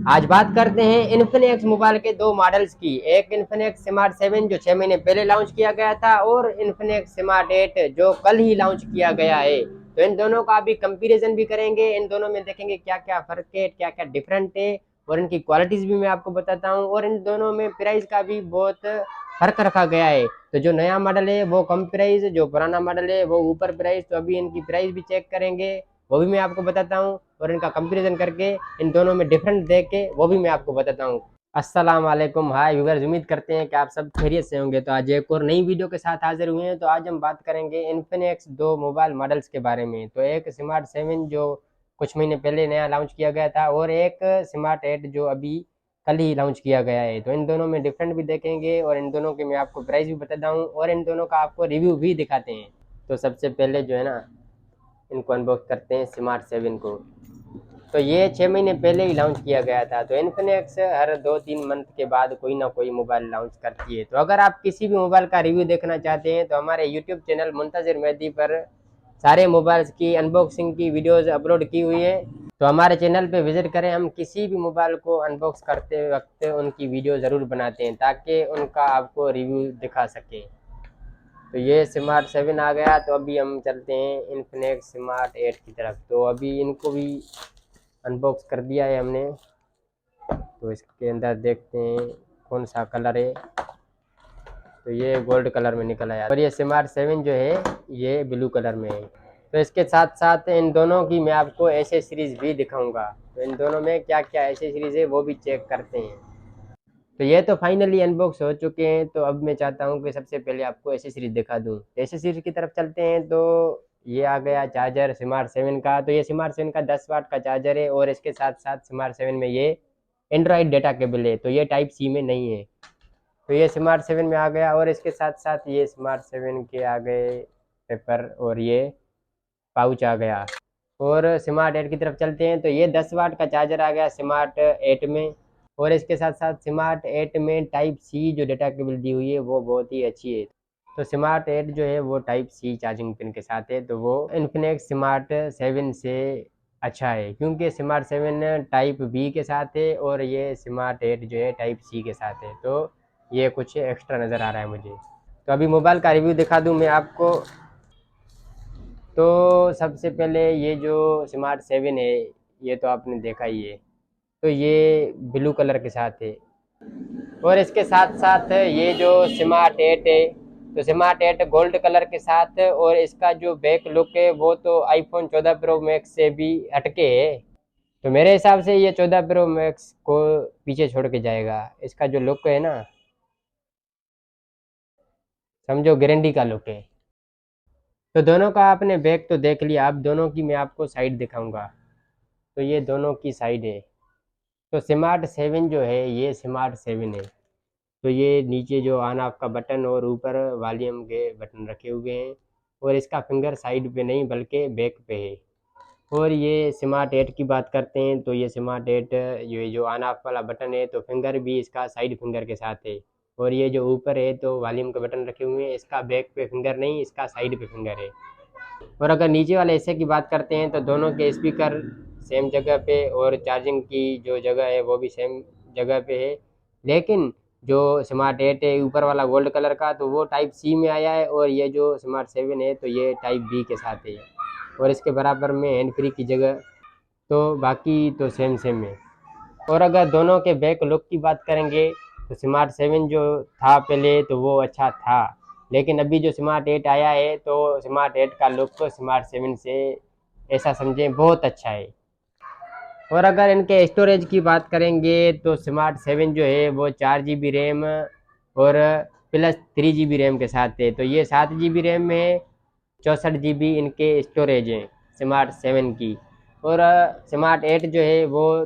आज बात करते हैं इन्फिनिक्स मोबाइल के दो मॉडल्स की। एक इन्फिनिक्स स्मार्ट 7 जो 6 महीने पहले लॉन्च किया गया था, और इन्फिनिक्स स्मार्ट 8 जो कल ही लॉन्च किया गया है। तो इन दोनों का भी कंपैरिजन भी करेंगे, इन दोनों में देखेंगे क्या क्या फर्क है, क्या क्या डिफरेंट है, और इनकी क्वालिटीज भी मैं आपको बताता हूँ। और इन दोनों में प्राइस का भी बहुत फर्क रखा गया है। तो जो नया मॉडल है वो कम प्राइस, जो पुराना मॉडल है वो ऊपर प्राइस। तो अभी इनकी प्राइस भी चेक करेंगे, वो भी मैं आपको बताता हूँ, और इनका कंपैरिजन करके इन दोनों में डिफरेंस देख के वो भी मैं आपको बताता हूँ। अस्सलाम वालेकुम, हाय व्यूअर्स, उम्मीद करते हैं कि आप सब खैरियत से होंगे। तो आज एक और नई वीडियो के साथ हाजिर हुए हैं। तो आज हम बात करेंगे इन्फिनिक्स दो मोबाइल मॉडल्स के बारे में। तो एक स्मार्ट 7 जो कुछ महीने पहले नया लॉन्च किया गया था, और एक स्मार्ट 8 जो अभी कल ही लॉन्च किया गया है। तो इन दोनों में डिफरेंट भी देखेंगे, और इन दोनों के मैं आपको प्राइस भी बताता हूँ, और इन दोनों का आपको रिव्यू भी दिखाते हैं। तो सबसे पहले जो है ना, इनको अनबॉक्स करते हैं स्मार्ट 7 को। तो ये 6 महीने पहले ही लॉन्च किया गया था। तो इन्फिनिक्स हर 2-3 मंथ के बाद कोई ना कोई मोबाइल लॉन्च करती है। तो अगर आप किसी भी मोबाइल का रिव्यू देखना चाहते हैं तो हमारे यूट्यूब चैनल मुंतजिर मेहदी पर सारे मोबाइल्स की अनबॉक्सिंग की वीडियोस अपलोड की हुई है। तो हमारे चैनल पे विजिट करें। हम किसी भी मोबाइल को अनबॉक्स करते वक्त उनकी वीडियो ज़रूर बनाते हैं, ताकि उनका आपको रिव्यू दिखा सके। तो ये स्मार्ट 7 आ गया। तो अभी हम चलते हैं इन्फिनिक्स स्मार्ट 8 की तरफ। तो अभी इनको भी अनबॉक्स कर दिया है हमने। तो इसके अंदर देखते हैं कौन सा कलर है। तो ये गोल्ड कलर में निकल आया, और ये स्मार्ट 7 जो है ये ब्लू कलर में है। तो इसके साथ साथ इन दोनों की मैं आपको एसेसरीज भी दिखाऊंगा। तो इन दोनों में क्या क्या एसेसरीज है वो भी चेक करते हैं। तो ये तो फाइनली अनबॉक्स हो चुके हैं। तो अब मैं चाहता हूँ कि सबसे पहले आपको एसेसरीज दिखा दूँ। एसेसरीज की तरफ चलते हैं। तो ये आ गया चार्जर स्मार्ट 7 का। तो ये स्मार्ट 7 का 10 वाट का चार्जर है, और इसके साथ साथ स्मार्ट 7 में ये एंड्रॉइड डेटा केबल है। तो ये टाइप सी में नहीं है। तो ये स्मार्ट 7 में आ गया, और इसके साथ साथ ये स्मार्ट 7 के आ गए पेपर, और ये पाउच आ गया। और स्मार्ट 8 की तरफ चलते हैं। तो ये 10 वाट का चार्जर आ गया स्मार्ट 8 में, और इसके साथ साथ स्मार्ट 8 में टाइप सी जो डेटा केबल दी हुई है वो बहुत ही अच्छी है। तो स्मार्ट 8 जो है वो टाइप सी चार्जिंग पिन के साथ है। तो वो इन्फिनिक्स स्मार्ट 7 से अच्छा है, क्योंकि स्मार्ट 7 टाइप बी के साथ है, और ये स्मार्ट 8 जो है टाइप सी के साथ है। तो ये कुछ एक्स्ट्रा नज़र आ रहा है मुझे। तो अभी मोबाइल का रिव्यू दिखा दूँ मैं आपको। तो सबसे पहले ये जो स्मार्ट 7 है, ये तो आपने देखा ही है। तो ये ब्लू कलर के साथ है, और इसके साथ साथ ये जो स्मार्ट 8 है, तो स्मार्ट 8 गोल्ड कलर के साथ, और इसका जो बैक लुक है वो तो आईफोन 14 प्रो मैक्स से भी हटके है। तो मेरे हिसाब से ये 14 प्रो मैक्स को पीछे छोड़ के जाएगा। इसका जो लुक है ना, समझो गारंटी का लुक है। तो दोनों का आपने बैक तो देख लिया, अब दोनों की मैं आपको साइड दिखाऊंगा। तो ये दोनों की साइड है। तो स्मार्ट 7 जो है ये स्मार्ट 7 है। तो ये नीचे जो ऑन ऑफ का बटन, और ऊपर वॉल्यूम के बटन रखे हुए हैं, और इसका फिंगर साइड पे नहीं बल्कि बैक पे है। और ये स्मार्ट 8 की बात करते हैं। तो ये स्मार्ट 8 ये जो ऑन ऑफ वाला बटन है, तो फिंगर भी इसका साइड फिंगर के साथ है। और ये जो ऊपर है तो वॉल्यूम के बटन रखे हुए हैं, इसका बैक पे फिंगर नहीं, इसका साइड पे फिंगर है। और अगर नीचे वाले हिस्से की बात करते हैं तो दोनों के स्पीकर सेम जगह पे, और चार्जिंग की जो जगह है वो भी सेम जगह पे है। लेकिन जो स्मार्ट 8 है ऊपर वाला गोल्ड कलर का, तो वो टाइप सी में आया है, और ये जो स्मार्ट 7 है तो ये टाइप बी के साथ है। और इसके बराबर में हैंड फ्री की जगह। तो बाकी तो सेम सेम है। और अगर दोनों के बैक लुक की बात करेंगे, तो स्मार्ट 7 जो था पहले तो वो अच्छा था, लेकिन अभी जो स्मार्ट 8 आया है तो स्मार्ट 8 का लुक तो स्मार्ट 7 से ऐसा समझें बहुत अच्छा है। और अगर इनके स्टोरेज की बात करेंगे तो स्मार्ट 7 जो है वो 4 GB रैम और प्लस 3 GB रैम के साथ है। तो ये 7 GB रैम में है, 64 GB इनके स्टोरेज हैं स्मार्ट 7 की। और स्मार्ट 8 जो है वो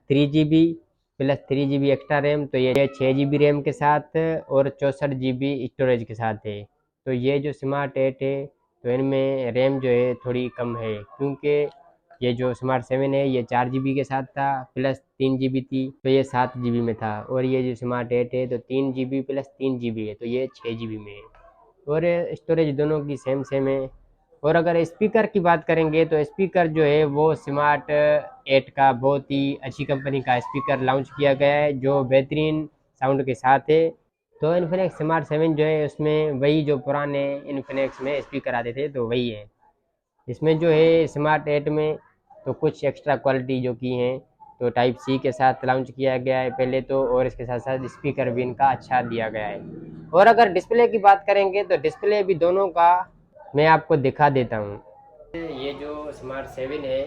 3 GB plus 3 GB extra RAM, तो ये 6 GB रैम के साथ और 64 GB स्टोरेज के साथ है। तो ये जो स्मार्ट 8 है तो इनमें रैम जो है थोड़ी कम है, क्योंकि ये जो स्मार्ट 7 है ये 4 GB के साथ था, प्लस 3 GB थी, तो ये 7 GB में था। और ये जो स्मार्ट 8 है तो 3 GB प्लस 3 GB है, तो ये 6 GB में है। और स्टोरेज दोनों की सेम सेम है। और अगर स्पीकर की बात करेंगे तो स्पीकर जो है वो स्मार्ट 8 का बहुत ही अच्छी कंपनी का स्पीकर लॉन्च किया गया है जो बेहतरीन साउंड के साथ है। तो इन्फिनिक्स स्मार्ट 7 जो है उसमें वही जो पुराने इन्फिनिक्स में स्पीकर आते थे तो वही है। इसमें जो है स्मार्ट 8 में तो कुछ एक्स्ट्रा क्वालिटी जो की हैं तो टाइप सी के साथ लॉन्च किया गया है पहले तो, और इसके साथ साथ स्पीकर भी इनका अच्छा दिया गया है। और अगर डिस्प्ले की बात करेंगे तो डिस्प्ले भी दोनों का मैं आपको दिखा देता हूँ। ये जो स्मार्ट 7 है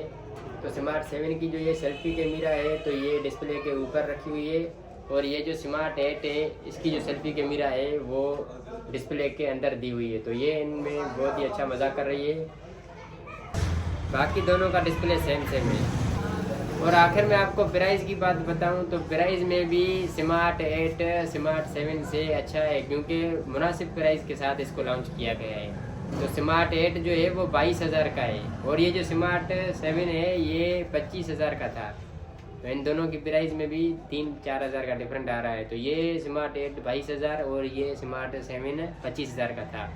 तो स्मार्ट 7 की जो ये सेल्फी कैमरा है तो ये डिस्प्ले के ऊपर रखी हुई है, और ये जो स्मार्ट 8 है इसकी जो सेल्फी कैमरा है वो डिस्प्ले के अंदर दी हुई है। तो ये इनमें बहुत ही अच्छा मज़ा कर रही है। बाकी दोनों का डिस्प्ले सेम सेम है। और आखिर में आपको प्राइस की बात बताऊं तो प्राइस में भी स्मार्ट 8 स्मार्ट 7 से अच्छा है, क्योंकि मुनासिब प्राइस के साथ इसको लॉन्च किया गया है। तो स्मार्ट 8 जो है वो 22,000 का है, और ये जो स्मार्ट 7 है ये 25,000 का था। तो इन दोनों की प्राइस में भी 3-4 हज़ार का डिफरेंट आ रहा है। तो ये स्मार्ट 8 22,000 और ये स्मार्ट 7 25,000 का था।